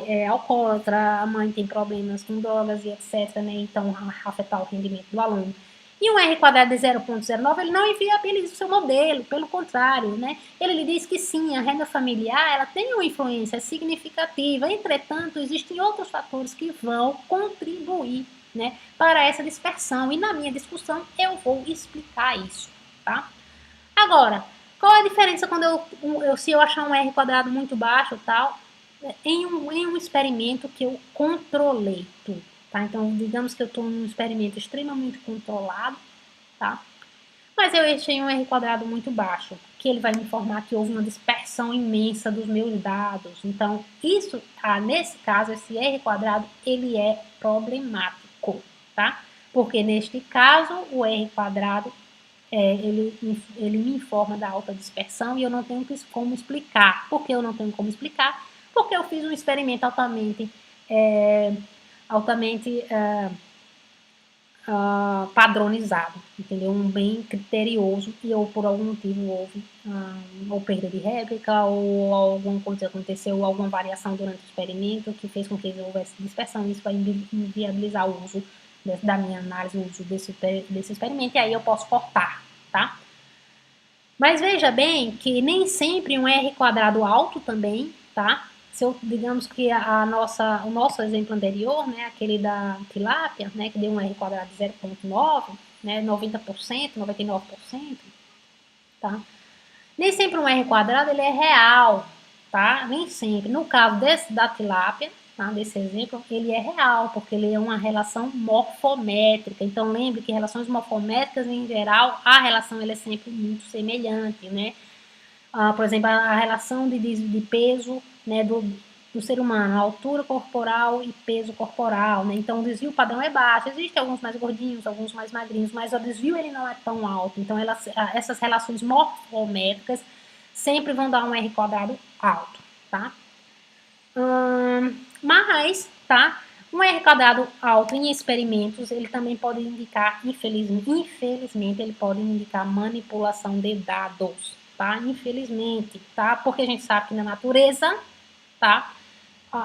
é alcoólatra, a mãe tem problemas com drogas e etc, né? Então afetar o rendimento do aluno. E um R quadrado de 0,09, ele não inviabiliza o seu modelo, pelo contrário, né? Ele lhe diz que sim, a renda familiar ela tem uma influência significativa, entretanto, existem outros fatores que vão contribuir, né, para essa dispersão. E na minha discussão eu vou explicar isso, tá? Agora, qual é a diferença quando se eu achar um R quadrado muito baixo tal, em um experimento que eu controlei tudo, tá? Então, digamos que eu estou num experimento extremamente controlado, tá? Mas eu achei um R quadrado muito baixo, que ele vai me informar que houve uma dispersão imensa dos meus dados. Então, isso, nesse caso, esse R quadrado, ele é problemático, tá? Porque neste caso, o R quadrado, ele me informa da alta dispersão e eu não tenho como explicar. Por que eu não tenho como explicar? Porque eu fiz um experimento padronizado, entendeu? Um bem criterioso e ou por algum motivo houve ou perda de réplica ou alguma coisa aconteceu, alguma variação durante o experimento que fez com que houvesse dispersão. Isso vai inviabilizar o uso da minha análise, o uso desse experimento e aí eu posso cortar, tá? Mas veja bem que nem sempre um R quadrado alto também, tá? Se eu, digamos que o nosso exemplo anterior, né, aquele da tilápia, né, que deu um R quadrado de 0,9, né, 90%, 99%, tá? Nem sempre um R quadrado ele é real, tá? Nem sempre. No caso da tilápia, tá? Desse exemplo, ele é real, porque ele é uma relação morfométrica. Então, lembre que relações morfométricas, em geral, a relação ele é sempre muito semelhante, né? Por exemplo, a relação de peso, né, do ser humano, altura corporal e peso corporal, né? Então, o desvio padrão é baixo. Existem alguns mais gordinhos, alguns mais magrinhos, mas o desvio ele não é tão alto. Então, essas relações morfométricas sempre vão dar um R quadrado alto, tá? Mas, tá? Um R quadrado alto em experimentos, ele também pode indicar, infelizmente, ele pode indicar manipulação de dados, tá? Infelizmente, tá? Porque a gente sabe que na natureza, tá?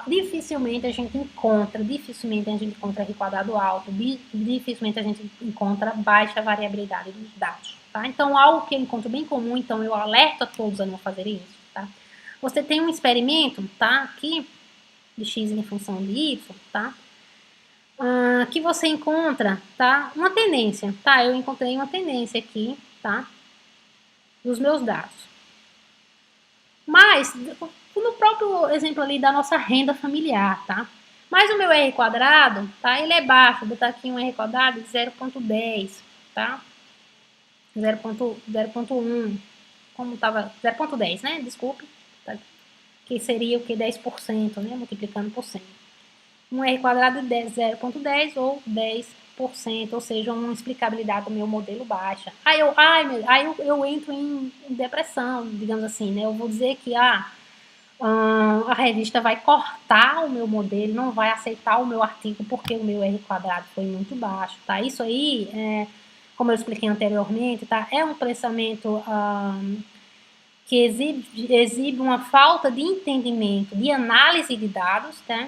Dificilmente a gente encontra R quadrado alto, dificilmente a gente encontra baixa variabilidade dos dados, tá? Então, algo que eu encontro bem comum, então eu alerto a todos a não fazerem isso, tá? Você tem um experimento, tá? Aqui, de x em função de y, tá? Que você encontra, tá? Uma tendência, tá? Eu encontrei uma tendência aqui, tá? Dos meus dados. Mas, no próprio exemplo ali da nossa renda familiar, tá? Mas o meu R quadrado, tá? Ele é baixo, vou botar aqui um R quadrado de 0,10, tá? 0,1, como tava, 0,10, né? Desculpe, tá? Que seria o que? 10%, né? Multiplicando por 100. Um R quadrado de 0,10 ou 10%, ou seja, uma explicabilidade do meu modelo baixa. Aí eu entro em depressão, digamos assim, né? Eu vou dizer que a revista vai cortar o meu modelo, não vai aceitar o meu artigo porque o meu R quadrado foi muito baixo, tá? Isso aí, como eu expliquei anteriormente, tá? É um pensamento que exibe uma falta de entendimento, de análise de dados, tá?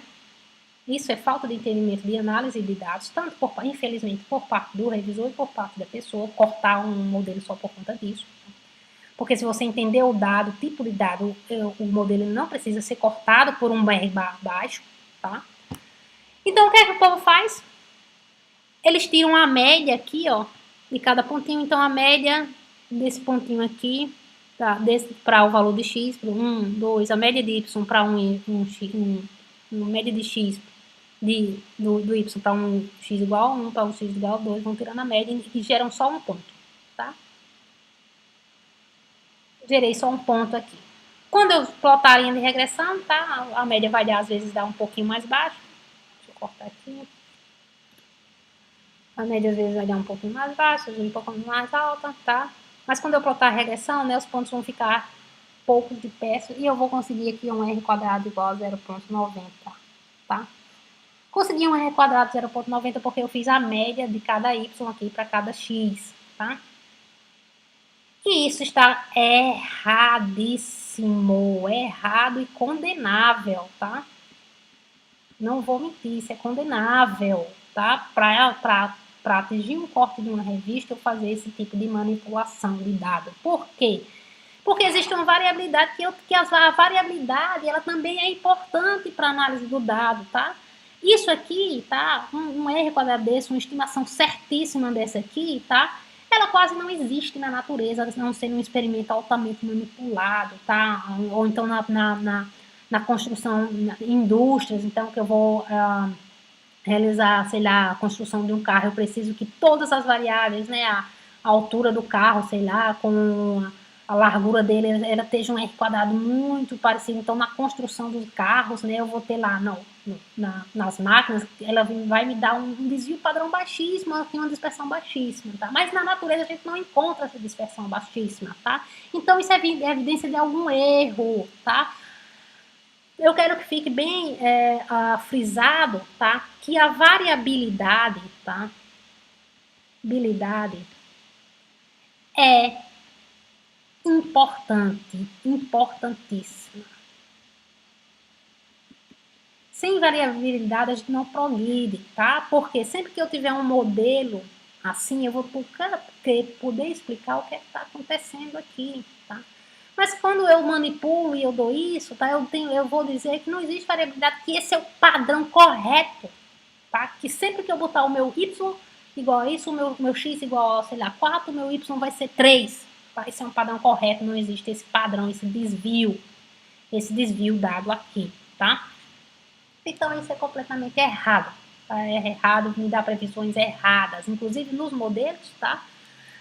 Isso é falta de entendimento de análise de dados, tanto infelizmente por parte do revisor e por parte da pessoa, cortar um modelo só por conta disso. Porque se você entender o dado, o tipo de dado, o modelo não precisa ser cortado por um R baixo, tá? Então, o que é que o povo faz? Eles tiram a média aqui, ó, de cada pontinho. Então, a média desse pontinho aqui, tá, para o valor de x, para 1, 2, a média de y para média de x do y para um x igual a 1, para um x igual a 2, vão tirando a média e geram só um ponto, tá? Gerei só um ponto aqui. Quando eu plotar a linha de regressão, tá? A média vai dar, às vezes, dar um pouquinho mais baixo. Deixa eu cortar aqui. A média, às vezes, vai dar um pouquinho mais baixa, às vezes um pouquinho mais alta, tá? Mas quando eu plotar a regressão, né, os pontos vão ficar poucos de perto e eu vou conseguir aqui um R quadrado igual a 0,90, tá? Consegui um R quadrado 0,90 porque eu fiz a média de cada Y aqui para cada X, tá? E isso está erradíssimo, errado e condenável, tá? Não vou mentir, isso é condenável, tá? Para atingir um corte de uma revista, eu fazer esse tipo de manipulação de dado. Por quê? Porque existe uma variabilidade que a variabilidade ela também é importante para a análise do dado, tá? Isso aqui, tá? Um R quadrado desse, uma estimação certíssima dessa aqui, tá? Ela quase não existe na natureza, a não ser um experimento altamente manipulado, tá? Ou então na construção, em indústrias, então que eu vou realizar, sei lá, a construção de um carro, eu preciso que todas as variáveis, né, a altura do carro, sei lá, com a largura dele, ela esteja um R quadrado muito parecido. Então, na construção dos carros, né, eu vou ter lá, nas máquinas, ela vai me dar um desvio padrão baixíssimo, aqui uma dispersão baixíssima, tá? Mas na natureza a gente não encontra essa dispersão baixíssima, tá? Então, isso é evidência de algum erro, tá? Eu quero que fique bem frisado, tá? Que a variabilidade, tá? Habilidade é importante, importantíssima. Sem variabilidade a gente não progride, tá? Porque sempre que eu tiver um modelo assim, eu vou poder explicar o que está acontecendo aqui, tá? Mas quando eu manipulo e eu dou isso, tá? Eu vou dizer que não existe variabilidade, que esse é o padrão correto, tá? Que sempre que eu botar o meu y igual a isso, o meu x igual a, sei lá, 4, o meu y vai ser 3. Tá? Esse é um padrão correto, não existe esse padrão, esse desvio dado aqui, tá? Então isso é completamente errado. Tá? É errado, me dá previsões erradas, inclusive nos modelos, tá?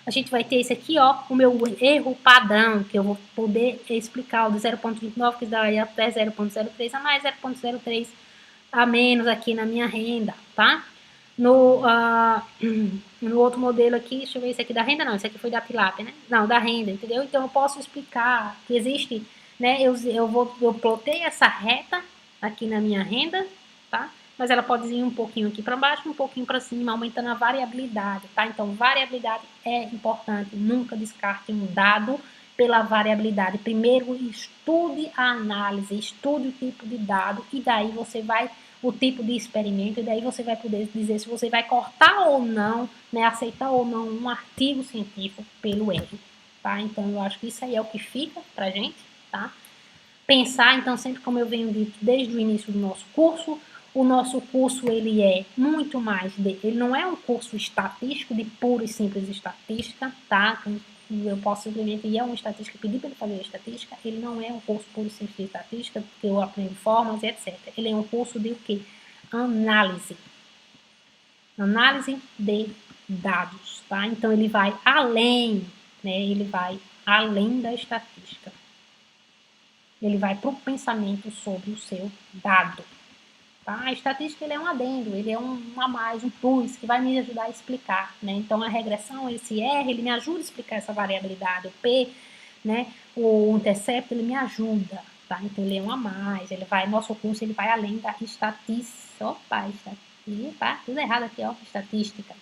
A gente vai ter esse aqui, ó, o meu erro padrão, que eu vou poder explicar o do 0,29, que daí até 0,03 a mais, 0,03 a menos aqui na minha renda, tá? No outro modelo aqui, deixa eu ver, esse aqui da renda não, esse aqui foi da tilápia, né? Não, da renda, entendeu? Então eu posso explicar que existe, né? Eu plotei essa reta aqui na minha renda, tá? Mas ela pode ir um pouquinho aqui para baixo, um pouquinho para cima, aumentando a variabilidade, tá? Então, variabilidade é importante. Nunca descarte um dado pela variabilidade. Primeiro, estude a análise, estude o tipo de dado e daí você vai, o tipo de experimento, e daí você vai poder dizer se você vai cortar ou não, né, aceitar ou não um artigo científico pelo R, tá? Então, eu acho que isso aí é o que fica pra gente, tá? Pensar, então, sempre como eu venho dito desde o início do nosso curso, o nosso curso ele é muito mais, ele não é um curso estatístico, de pura e simples estatística, tá? eu posso simplesmente ir a uma estatística e pedir para ele fazer a estatística. Ele não é um curso puro e simples de estatística, que eu aprendo formas e etc. Ele é um curso de o quê? Análise. Análise de dados, tá? Então, ele vai além, né? Ele vai além da estatística. Ele vai para o pensamento sobre o seu dado. Tá? A estatística ele é um adendo, ele é um a mais, um plus, que vai me ajudar a explicar. Né? Então, a regressão, esse R, ele me ajuda a explicar essa variabilidade. O P, né? O intercepto, ele me ajuda. Tá? Então, ele é um a mais. Ele vai, nosso curso ele vai além da estatística. Opa, tá tudo errado aqui, ó, estatística.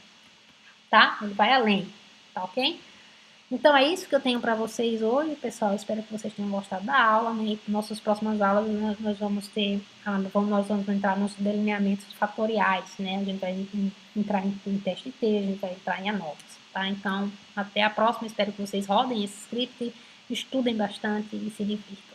Tá? Ele vai além. Tá ok? Então é isso que eu tenho para vocês hoje, pessoal. Espero que vocês tenham gostado da aula. Né? E nossas próximas aulas nós vamos ter, nós vamos entrar nos delineamentos fatoriais, né? A gente vai entrar em teste T, a gente vai entrar em ANOVAs, tá? Então até a próxima. Espero que vocês rodem esse script, estudem bastante e se divirtam.